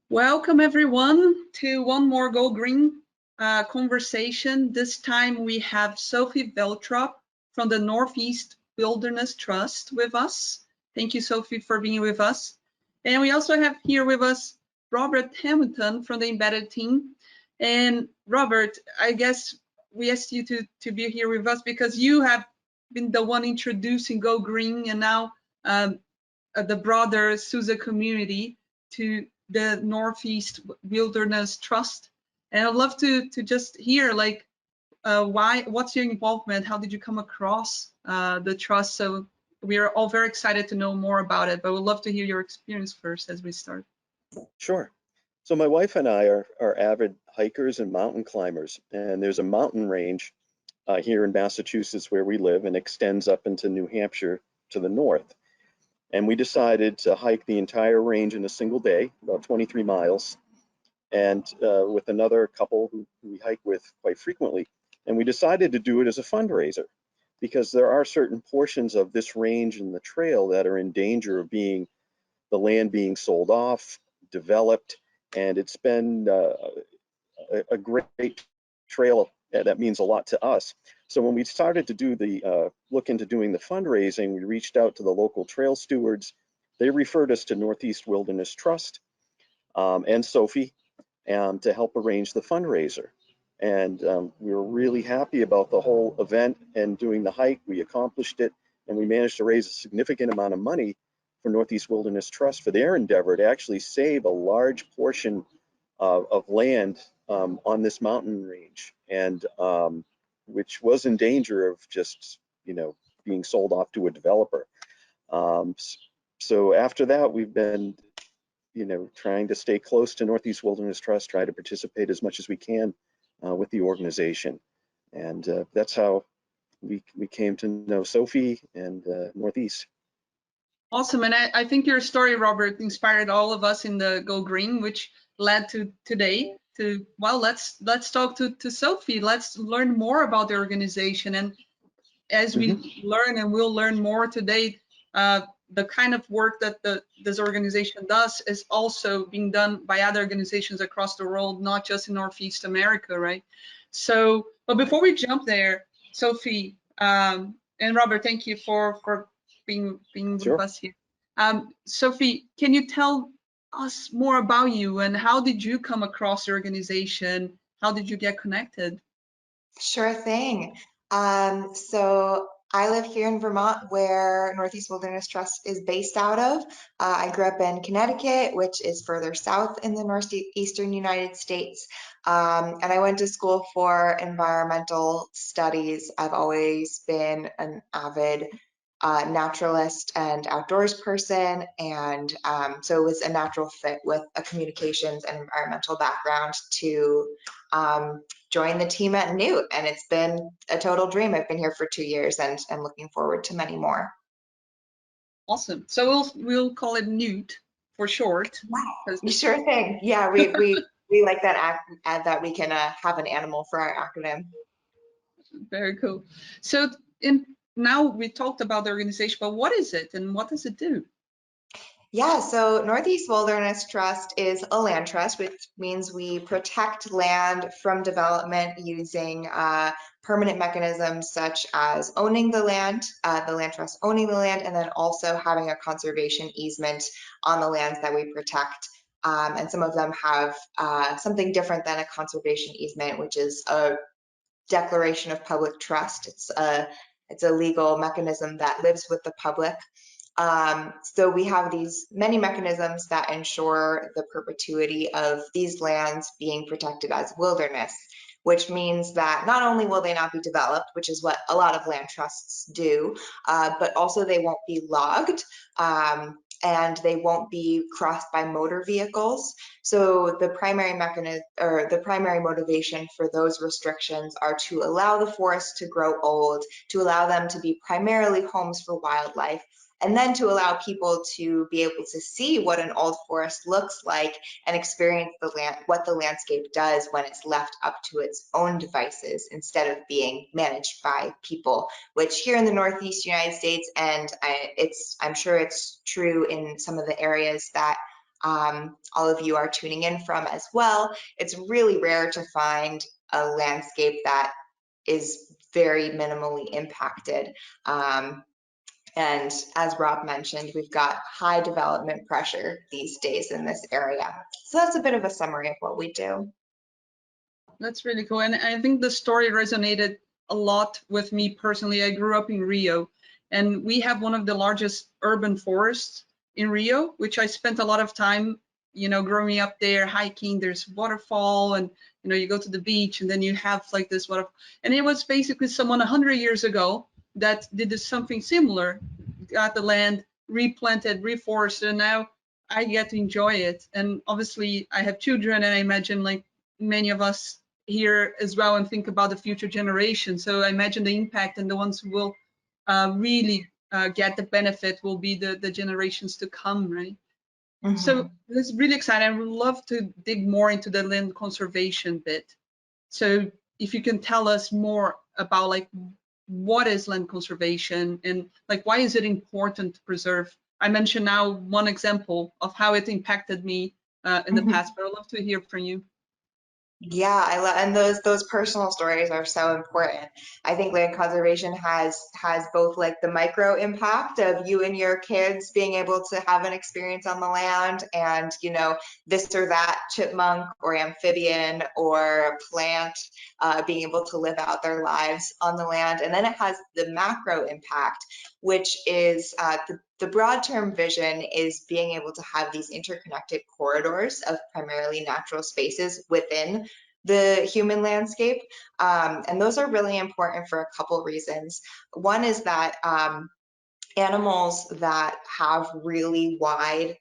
Welcome everyone to one more Go Green conversation. This time we have Sophi Veltrop from the Northeast Wilderness Trust with us. Thank you, Sophi, for being with us. And we also have here with us Robert Hamilton from the embedded team. And Robert, I guess we asked you to be here with us because you have been the one introducing Go Green and now the broader SUSE community to the Northeast Wilderness Trust. And I'd love to just hear, like, what's your involvement? How did you come across the trust? So we are all very excited to know more about it, but we'd love to hear your experience first as we start. Sure. So my wife and I are avid hikers and mountain climbers, and there's a mountain range here in Massachusetts where we live and extends up into New Hampshire to the north. And we decided to hike the entire range in a single day, about 23 miles, and with another couple who we hike with quite frequently. And we decided to do it as a fundraiser because there are certain portions of this range and the trail that are in danger of the land being sold off, developed, and it's been a great trail that means a lot to us. So when we started to do look into doing the fundraising, we reached out to the local trail stewards. They referred us to Northeast Wilderness Trust and Sophi to help arrange the fundraiser. And we were really happy about the whole event and doing the hike. We accomplished it, and we managed to raise a significant amount of money for Northeast Wilderness Trust for their endeavor to actually save a large portion of land on this mountain range, and which was in danger of just, being sold off to a developer. So after that, we've been, trying to stay close to Northeast Wilderness Trust, try to participate as much as we can with the organization. And that's how we came to know Sophi and Northeast. Awesome, and I think your story, Robert, inspired all of us in the Go Green, which led to today. Well, let's talk to Sophi. Let's learn more about the organization, and as we learn, and we'll learn more today, the kind of work that this organization does is also being done by other organizations across the world, not just in Northeast America, right? So, but before we jump there, Sophi and Robert, thank you for being Sure. with us here. Sophi, can you tell us more about you and how did you come across the organization? How did you get connected? Sure thing. So I live here in Vermont, where Northeast Wilderness Trust is based out of. I grew up in Connecticut, which is further south in the northeastern United States. And I went to school for environmental studies. I've always been an avid naturalist and outdoors person, and so it was a natural fit with a communications and environmental background to join the team at NEWT, and it's been a total dream. I've been here for 2 years, and I'm looking forward to many more. Awesome. So we'll call it NEWT for short. Wow. Sure thing. Yeah, we like that we can have an animal for our acronym. Very cool. So now we talked about the organization, but what is it and what does it do? Yeah, so Northeast Wilderness Trust is a land trust, which means we protect land from development using permanent mechanisms such as owning the land trust owning the land, and then also having a conservation easement on the lands that we protect. And some of them have something different than a conservation easement, which is a declaration of public trust. It's a legal mechanism that lives with the public. So we have these many mechanisms that ensure the perpetuity of these lands being protected as wilderness, which means that not only will they not be developed, which is what a lot of land trusts do, but also they won't be logged, and they won't be crossed by motor vehicles. So the primary mechanism, or the primary motivation for those restrictions, are to allow the forests to grow old, to allow them to be primarily homes for wildlife, and then to allow people to be able to see what an old forest looks like and experience what the landscape does when it's left up to its own devices instead of being managed by people, which here in the Northeast United States, and I'm sure it's true in some of the areas that all of you are tuning in from as well, it's really rare to find a landscape that is very minimally impacted. And as Rob mentioned, we've got high development pressure these days in this area. So that's a bit of a summary of what we do. That's really cool. And I think the story resonated a lot with me personally. I grew up in Rio, and we have one of the largest urban forests in Rio, which I spent a lot of time, growing up there, hiking. There's waterfall, and you go to the beach, and then you have like this waterfall. And it was basically someone 100 years ago that did something similar, got the land, replanted, reforested, and now I get to enjoy it. And obviously I have children, and I imagine like many of us here as well, and think about the future generation. So I imagine the impact, and the ones who will really get the benefit will be the generations to come, right? Mm-hmm. So this is really exciting. I would love to dig more into the land conservation bit. So if you can tell us more about like what is land conservation, and like why is it important to preserve? I mentioned now one example of how it impacted me in the past, but I'd love to hear from you. Yeah, I love, and those personal stories are so important. I think land conservation has both like the micro impact of you and your kids being able to have an experience on the land, and this or that chipmunk or amphibian or plant being able to live out their lives on the land, and then it has the macro impact, which is the broad term vision is being able to have these interconnected corridors of primarily natural spaces within the human landscape. And those are really important for a couple reasons. One is that animals that have really wide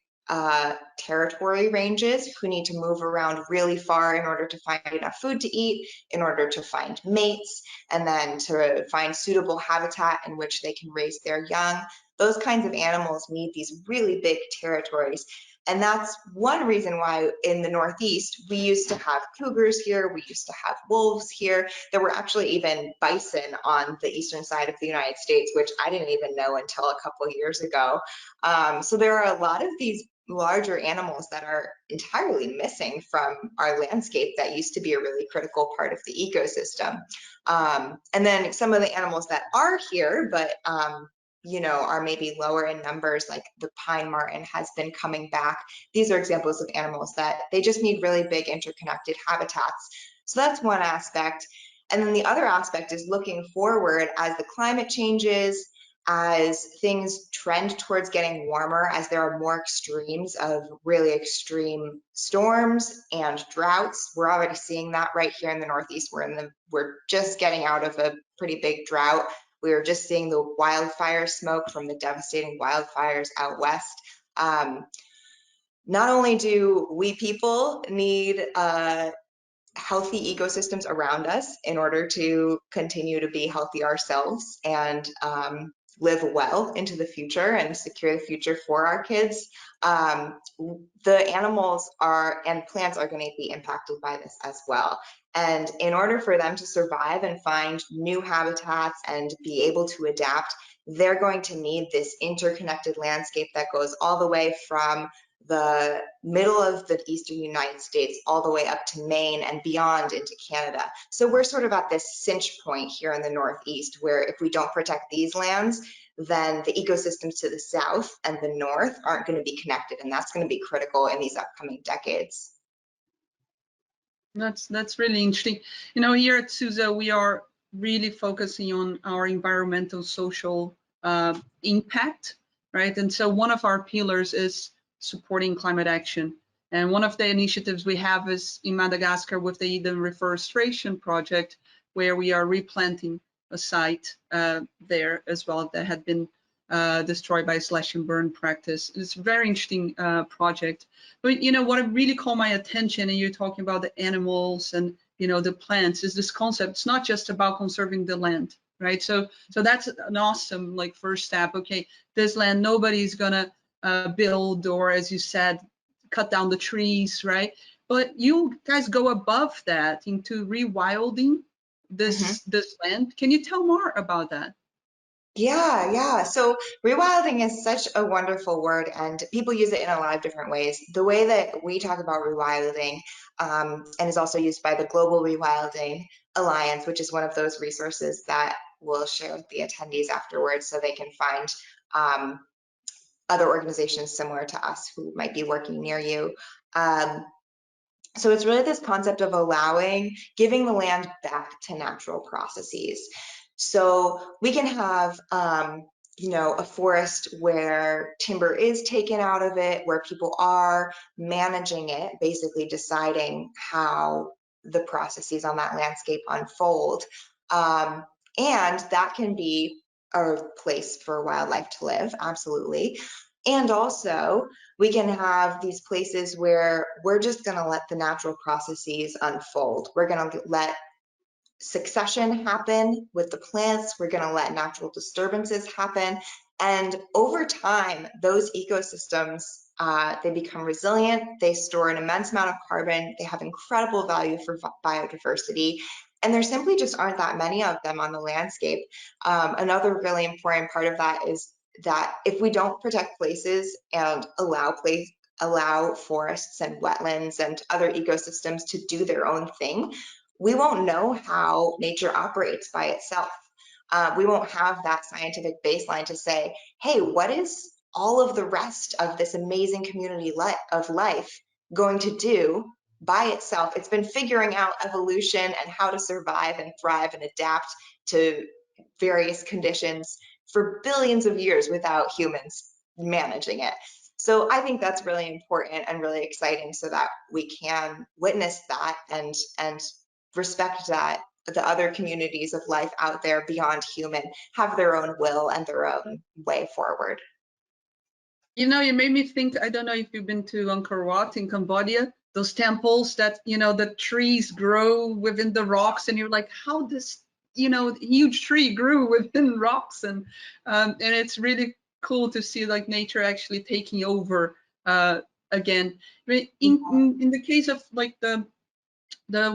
territory ranges, who need to move around really far in order to find enough food to eat, in order to find mates, and then to find suitable habitat in which they can raise their young. Those kinds of animals need these really big territories. And that's one reason why in the Northeast, we used to have cougars here, we used to have wolves here. There were actually even bison on the eastern side of the United States, which I didn't even know until a couple of years ago. So there are a lot of these larger animals that are entirely missing from our landscape that used to be a really critical part of the ecosystem. And then some of the animals that are here, but are maybe lower in numbers, like the pine marten has been coming back. These are examples of animals that they just need really big interconnected habitats. So that's one aspect. And then the other aspect is looking forward as the climate changes, as things trend towards getting warmer, as there are more extremes of really extreme storms and droughts. We're already seeing that right here in the Northeast. We're just getting out of a pretty big drought. We were just seeing the wildfire smoke from the devastating wildfires out west. Not only do we people need healthy ecosystems around us in order to continue to be healthy ourselves and live well into the future and secure the future for our kids, the animals and plants are going to be impacted by this as well. And in order for them to survive and find new habitats and be able to adapt, they're going to need this interconnected landscape that goes all the way from the middle of the eastern United States all the way up to Maine and beyond into Canada. So we're sort of at this cinch point here in the Northeast, where if we don't protect these lands, then the ecosystems to the south and the north aren't going to be connected, and that's going to be critical in these upcoming decades. That's really interesting. Here at SUSE, we are really focusing on our environmental social impact, right? And so one of our pillars is supporting climate action. And one of the initiatives we have is in Madagascar with the Eden Reforestation Project, where we are replanting a site there as well that had been destroyed by slash and burn practice. It's a very interesting project. But what really caught my attention, and you're talking about the animals and the plants, is this concept. It's not just about conserving the land, right? So that's an awesome like first step. Okay, this land nobody's gonna build, or as you said, cut down the trees, right? But you guys go above that into rewilding this land. Can you tell more about that? Yeah. So rewilding is such a wonderful word, and people use it in a lot of different ways. The way that we talk about rewilding, and is also used by the Global Rewilding Alliance, which is one of those resources that we'll share with the attendees afterwards so they can find other organizations similar to us who might be working near you. So it's really this concept of giving the land back to natural processes. So we can have, a forest where timber is taken out of it, where people are managing it, basically deciding how the processes on that landscape unfold. And that can be a place for wildlife to live, absolutely. And also, we can have these places where we're just going to let the natural processes unfold. We're going to let succession happen with the plants. We're going to let natural disturbances happen. And over time, those ecosystems, they become resilient. They store an immense amount of carbon. They have incredible value for biodiversity. And there simply just aren't that many of them on the landscape. Another really important part of that is that if we don't protect places and allow forests and wetlands and other ecosystems to do their own thing, we won't know how nature operates by itself. We won't have that scientific baseline to say, hey, what is all of the rest of this amazing community of life going to do by itself? It's been figuring out evolution and how to survive and thrive and adapt to various conditions for billions of years without humans managing it. So I think that's really important and really exciting, so that we can witness that and respect that the other communities of life out there beyond human have their own will and their own way forward. You know, you made me think, I don't know if you've been to Angkor Wat in Cambodia, those temples that, the trees grow within the rocks, and you're like, how this, huge tree grew within rocks, and it's really cool to see like nature actually taking over again. In the case of like the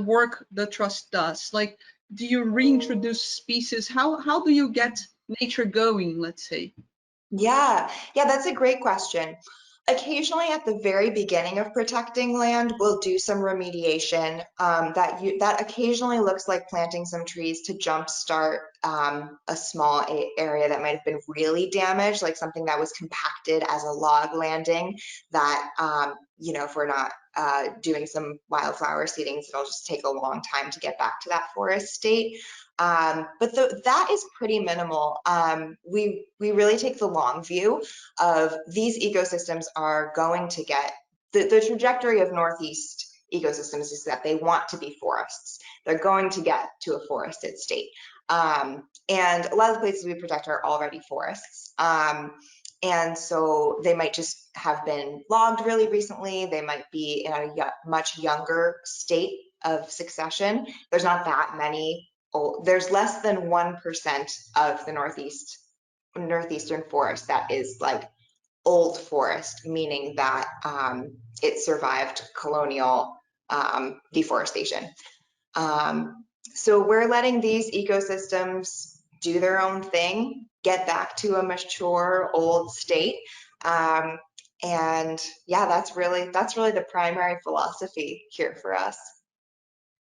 work the trust does, like, do you reintroduce species? How do you get nature going, let's say? Yeah, that's a great question. Occasionally, at the very beginning of protecting land, we'll do some remediation that occasionally looks like planting some trees to jumpstart a small area that might have been really damaged, like something that was compacted as a log landing that, if we're not doing some wildflower seedings, it'll just take a long time to get back to that forest state. But that is pretty minimal. We really take the long view of these ecosystems are going to get, the trajectory of Northeast ecosystems is that they want to be forests. They're going to get to a forested state. And a lot of the places we protect are already forests. And so they might just have been logged really recently. They might be in a much younger state of succession. There's not that many. There's less than 1% of the northeastern forest that is like old forest, meaning that it survived colonial deforestation. So we're letting these ecosystems do their own thing, get back to a mature old state. And yeah, that's really the primary philosophy here for us.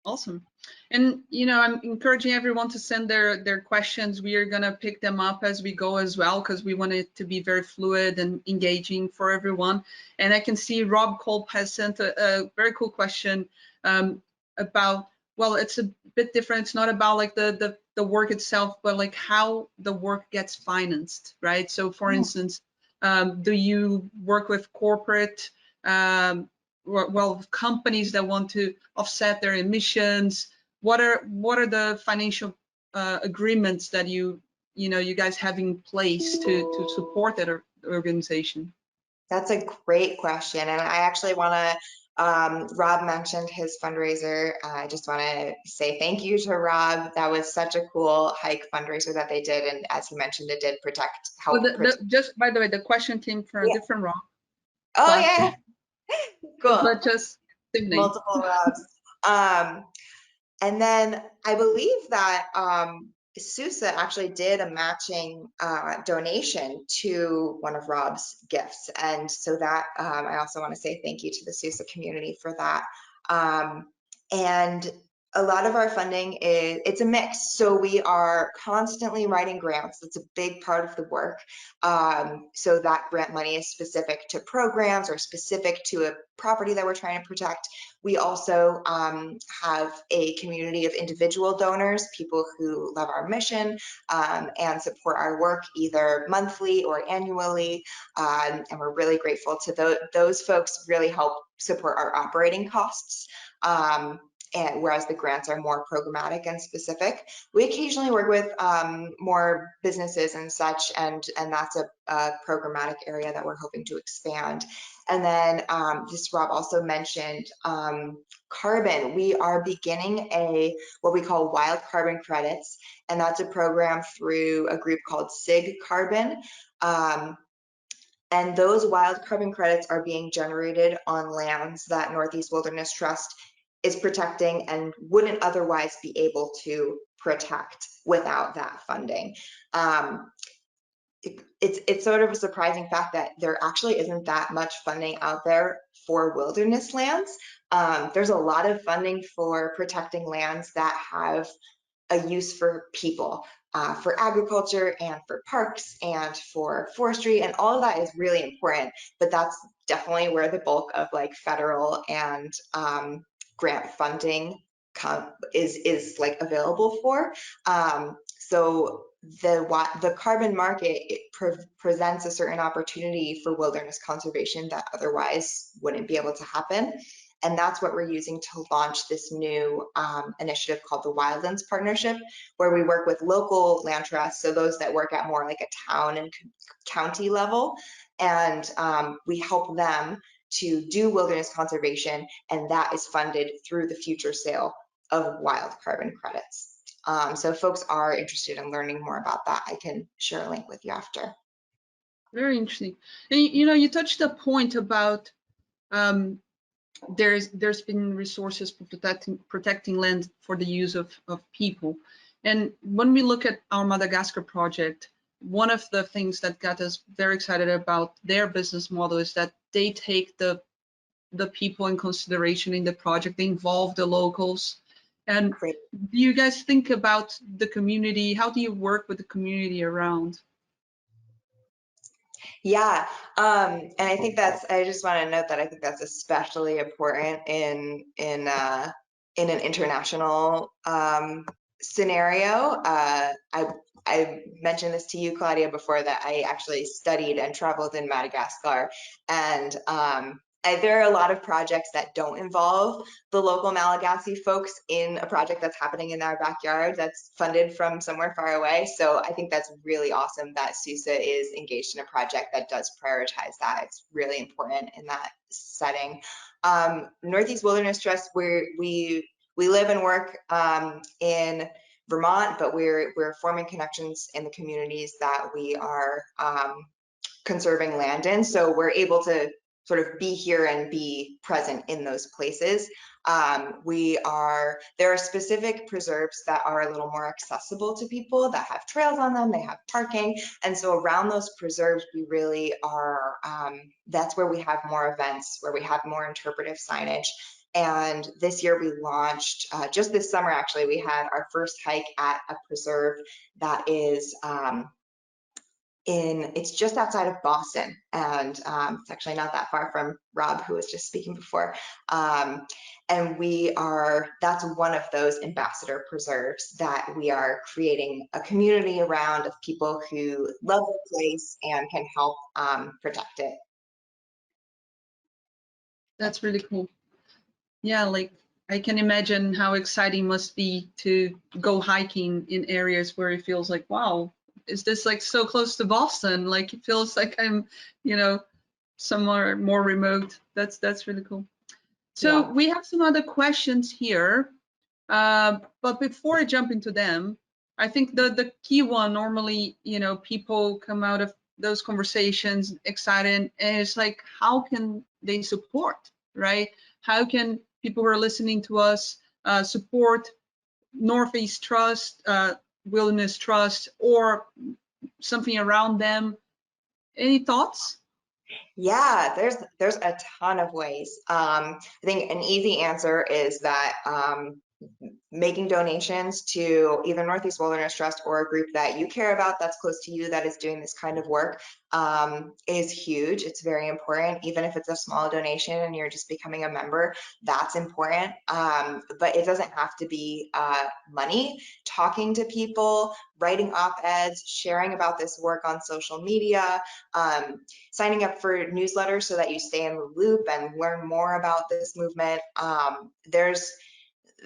Awesome. And I'm encouraging everyone to send their questions. We are gonna pick them up as we go as well, because we want it to be very fluid and engaging for everyone. And I can see Rob Kolb has sent a very cool question about, well, it's a bit different. It's not about like the work itself, but like how the work gets financed, right? So for instance, do you work with corporate companies that want to offset their emissions? What are the financial agreements that you guys have in place to support that organization? That's a great question, and I actually want to Rob mentioned his fundraiser. I just want to say thank you to Rob. That was such a cool hike fundraiser that they did, and as he mentioned, it did help protect. Just by the way, the question came from a different Rob. Oh but, yeah, cool. But just same name. Multiple Robs. And then I believe that SUSE actually did a matching donation to one of Rob's gifts. And so that I also want to say thank you to the SUSE community for that. And a lot of our funding it's a mix. So we are constantly writing grants. It's a big part of the work. So that grant money is specific to programs or specific to a property that we're trying to protect. We also have a community of individual donors, people who love our mission and support our work either monthly or annually. And we're really grateful to those folks. Really help support our operating costs. And whereas the grants are more programmatic and specific, we occasionally work with more businesses and such, and that's a programmatic area that we're hoping to expand. And then this Rob also mentioned carbon. We are beginning what we call wild carbon credits, and that's a program through a group called SIG Carbon. And those wild carbon credits are being generated on lands that Northeast Wilderness Trust is protecting and wouldn't otherwise be able to protect without that funding. It's sort of a surprising fact that there actually isn't that much funding out there for wilderness lands. There's a lot of funding for protecting lands that have a use for people, for agriculture and for parks and for forestry, and all of that is really important, but that's definitely where the bulk of like federal and grant funding is like available for. So the carbon market presents a certain opportunity for wilderness conservation that otherwise wouldn't be able to happen. And that's what we're using to launch this new initiative called the Wildlands Partnership, where we work with local land trusts, so those that work at more like a town and county level, and we help them to do wilderness conservation, and that is funded through the future sale of wild carbon credits. So if folks are interested in learning more about that, I can share a link with you after. Very interesting. And you touched a point about there's been resources for protecting land for the use of people. And when we look at our Madagascar project, one of the things that got us very excited about their business model is that they take the people in consideration in the project. They involve the locals. And Great. Do you guys think about the community? How do you work with the community around? Yeah, and I think I just want to note that I think that's especially important in an international scenario. I mentioned this to you, Claudia, before, that I actually studied and traveled in Madagascar, and there are a lot of projects that don't involve the local Malagasy folks in a project that's happening in our backyard that's funded from somewhere far away. So I think that's really awesome that SUSE is engaged in a project that does prioritize that. It's really important in that setting. Northeast Wilderness Trust, we live and work in Vermont, but we're forming connections in the communities that we are conserving land in. So we're able to sort of be here and be present in those places. There are specific preserves that are a little more accessible to people, that have trails on them, they have parking. And so around those preserves, we really are, that's where we have more events, where we have more interpretive signage. And this year we launched, just this summer actually, we had our first hike at a preserve that is, it's just outside of Boston, and it's actually not that far from Rob, who was just speaking before. And that's one of those ambassador preserves that we are creating a community around, of people who love the place and can help protect it. That's really cool. Yeah, like I can imagine how exciting it must be to go hiking in areas where it feels like, wow, is this like so close to Boston? Like it feels like I'm, somewhere more remote. That's really cool. So Yeah. we have some other questions here, but before I jump into them, I think the key one, normally, you know, people come out of those conversations excited, and it's like, how can they support, right? How can people who are listening to us support Northeast Trust, Wilderness Trust, or something around them? Any thoughts? Yeah, there's a ton of ways. I think an easy answer is that making donations to either Northeast Wilderness Trust or a group that you care about that's close to you that is doing this kind of work is huge. It's very important. Even if it's a small donation and you're just becoming a member, that's important. But it doesn't have to be money. Talking to people, writing op-eds, sharing about this work on social media, signing up for newsletters so that you stay in the loop and learn more about this movement.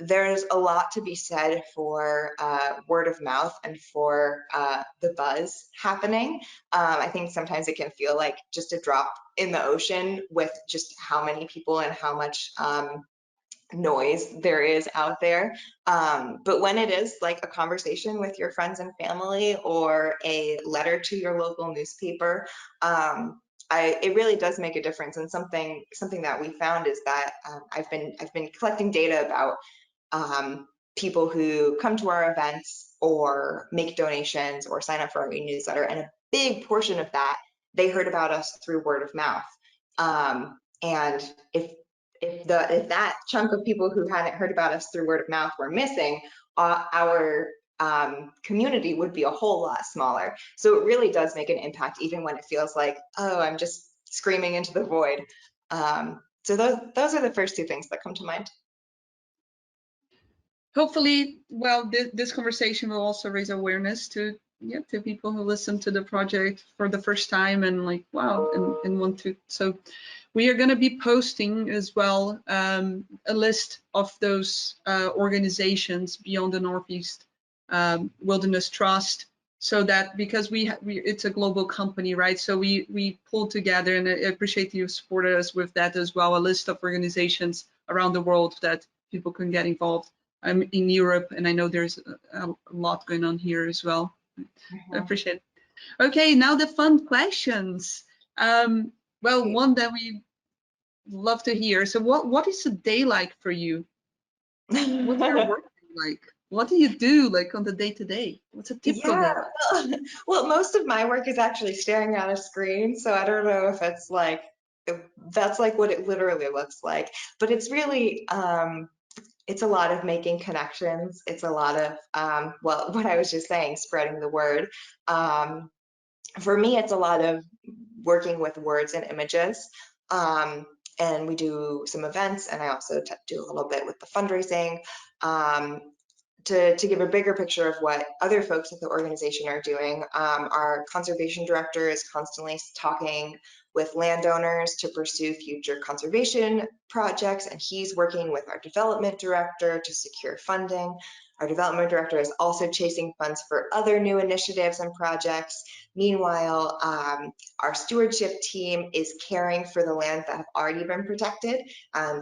There's a lot to be said for word of mouth and for the buzz happening. I think sometimes it can feel like just a drop in the ocean with just how many people and how much noise there is out there. But when it is like a conversation with your friends and family or a letter to your local newspaper, it really does make a difference. And something that we found is that I've been collecting data about people who come to our events or make donations or sign up for our newsletter, and a big portion of that, they heard about us through word of mouth. And if that chunk of people who hadn't heard about us through word of mouth were missing, our community would be a whole lot smaller. So it really does make an impact, even when it feels like, oh, I'm just screaming into the void. So those are the first two things that come to mind. Hopefully, well, this conversation will also raise awareness to people who listen to the project for the first time and like, wow, and want to. So we are going to be posting as well a list of those organizations beyond the Northeast Wilderness Trust, so that because it's a global company, right? So we pulled together, and I appreciate you supported us with that as well, a list of organizations around the world that people can get involved. I'm in Europe, and I know there's a lot going on here as well. I appreciate it. Okay, now the fun questions. Well, one that we love to hear. So what is a day like for you? What's your work like? What do you do like on the day-to-day? What's a typical day? Well, most of my work is actually staring at a screen, so I don't know if it's like, that's like what it literally looks like, but it's really, it's a lot of making connections. It's a lot of, well, what I was just saying, spreading the word. For me, it's a lot of working with words and images. And we do some events, and I also do a little bit with the fundraising to give a bigger picture of what other folks at the organization are doing. Our conservation director is constantly talking with landowners to pursue future conservation projects, and he's working with our development director to secure funding. Our development director is also chasing funds for other new initiatives and projects. Meanwhile, our stewardship team is caring for the lands that have already been protected.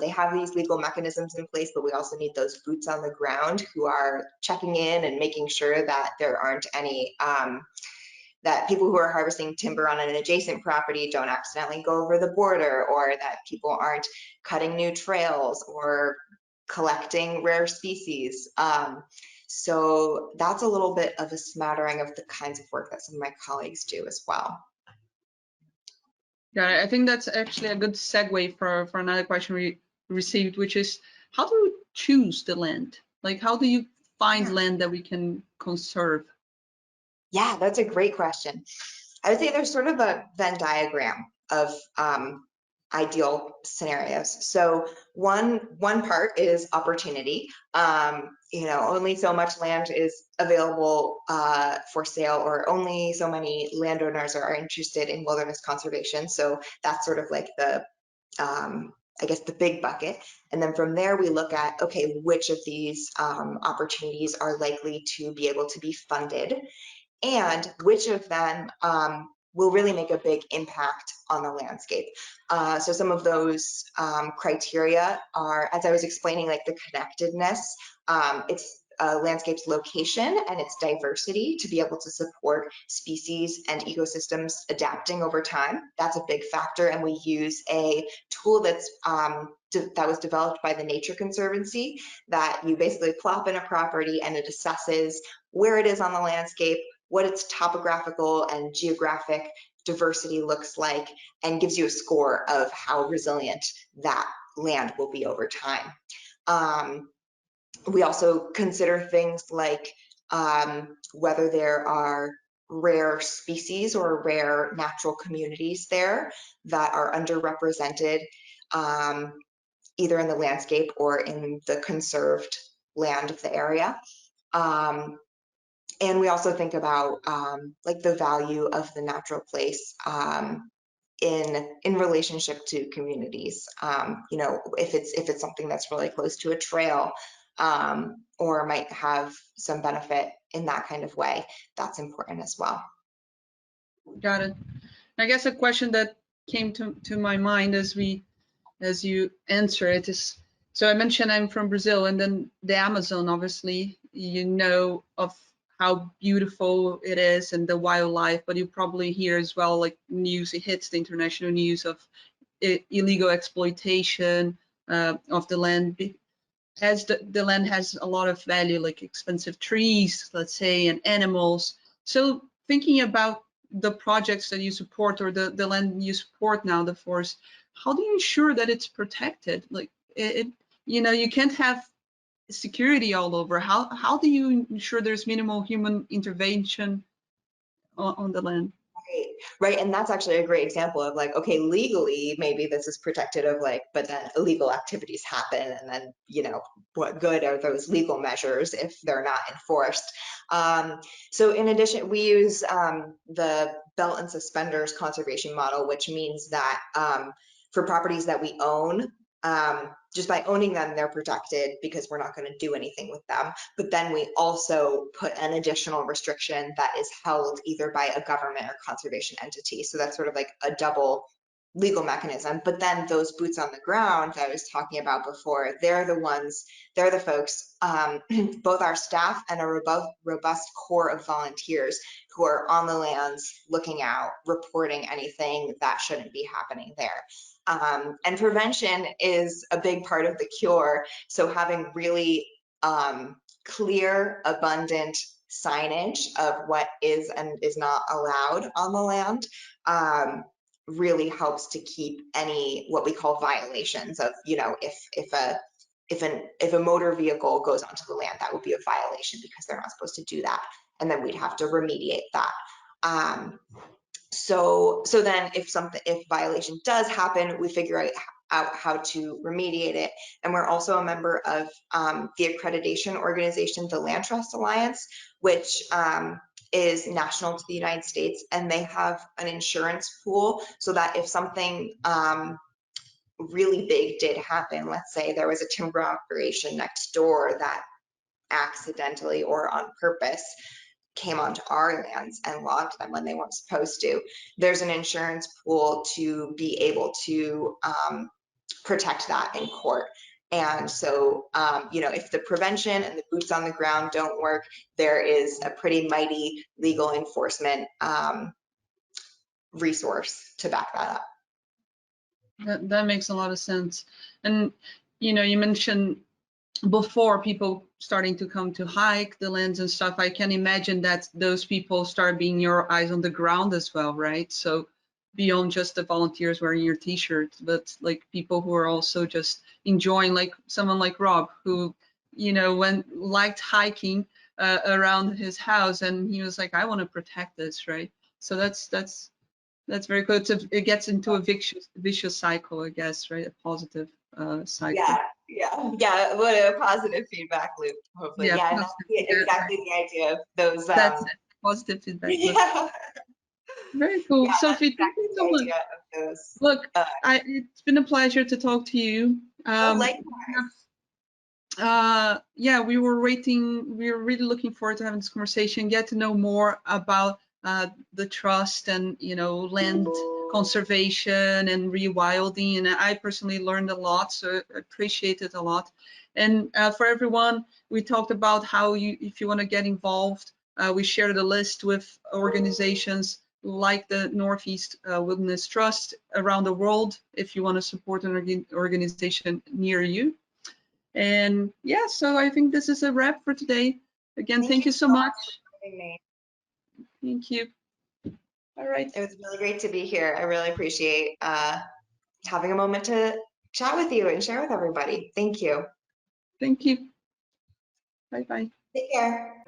They have these legal mechanisms in place, but we also need those boots on the ground who are checking in and making sure that there aren't any that people who are harvesting timber on an adjacent property don't accidentally go over the border, or that people aren't cutting new trails or collecting rare species. So that's a little bit of a smattering of the kinds of work that some of my colleagues do as well. Yeah, I think that's actually a good segue for another question we received, which is, how do you choose the land? Like, how do you find land that we can conserve? Yeah, that's a great question. I would say there's sort of a Venn diagram of ideal scenarios. So one part is opportunity. Only so much land is available for sale, or only so many landowners are interested in wilderness conservation. So that's sort of like the I guess the big bucket. And then from there we look at, okay, which of these opportunities are likely to be able to be funded, and which of them will really make a big impact on the landscape. So some of those criteria are, as I was explaining, like the connectedness, it's landscape's location and its diversity to be able to support species and ecosystems adapting over time. That's a big factor, and we use a tool that's that was developed by the Nature Conservancy, that you basically plop in a property and it assesses where it is on the landscape, what its topographical and geographic diversity looks like, and gives you a score of how resilient that land will be over time. We also consider things like whether there are rare species or rare natural communities there that are underrepresented, either in the landscape or in the conserved land of the area. And we also think about like the value of the natural place in relationship to communities. You know, if it's something that's really close to a trail, or might have some benefit in that kind of way, that's important as well. Got it. I guess a question that came to my mind as you answer it is, so I mentioned I'm from Brazil, and then the Amazon, obviously, you know of how beautiful it is and the wildlife, but you probably hear as well, like news, it hits the international news of illegal exploitation of the land, as the land has a lot of value, like expensive trees, let's say, and animals. So thinking about the projects that you support, or the land you support now, the forest, how do you ensure that it's protected? Like you know, you can't have security all over. How do you ensure there's minimal human intervention on the land? Right, and that's actually a great example of like, okay, legally maybe this is protected of like, but then illegal activities happen, and then, you know, what good are those legal measures if they're not enforced? So in addition, we use the belt and suspenders conservation model, which means that for properties that we own, just by owning them, they're protected because we're not going to do anything with them. But then we also put an additional restriction that is held either by a government or conservation entity. So that's sort of like a double legal mechanism. But then those boots on the ground that I was talking about before, they're the folks, both our staff and a robust core of volunteers who are on the lands, looking out, reporting anything that shouldn't be happening there. And prevention is a big part of the cure. So having really clear, abundant signage of what is and is not allowed on the land really helps to keep any what we call violations of, you know, if a motor vehicle goes onto the land, that would be a violation because they're not supposed to do that, and then we'd have to remediate that. So then if violation does happen, we figure out how to remediate it. And we're also a member of the accreditation organization, the Land Trust Alliance, which is national to the United States, and they have an insurance pool so that if something really big did happen, let's say there was a timber operation next door that accidentally or on purpose came onto our lands and logged them when they weren't supposed to, there's an insurance pool to be able to protect that in court. And so, you know, if the prevention and the boots on the ground don't work, there is a pretty mighty legal enforcement resource to back that up. That makes a lot of sense. And, you know, you mentioned before people starting to come to hike the lands and stuff, I can imagine that those people start being your eyes on the ground as well, right? So beyond just the volunteers wearing your t-shirt, but like people who are also just enjoying, like someone like Rob, who, you know, liked hiking around his house, and he was like, I want to protect this, right? So that's very cool. It gets into a vicious cycle, I guess, right? A positive cycle. Yeah. What a positive feedback loop, hopefully. Yeah, and that's exactly the idea of those. That's it. Positive feedback loop. Yeah. Very cool. Yeah, Sophie, thank you so much. Look, it's been a pleasure to talk to you. Likewise. Yeah, we were really looking forward to having this conversation, get to know more about the trust and, you know, land conservation and rewilding. And I personally learned a lot, so I appreciate it a lot. And for everyone, we talked about how you, if you want to get involved, we shared a list with organizations like the Northeast Wilderness Trust around the world, if you want to support an organization near you. And yeah, so I think this is a wrap for today. Again, thank you so much. Thank you. All right. It was really great to be here. I really appreciate having a moment to chat with you and share with everybody. Thank you. Thank you. Bye-bye. Take care.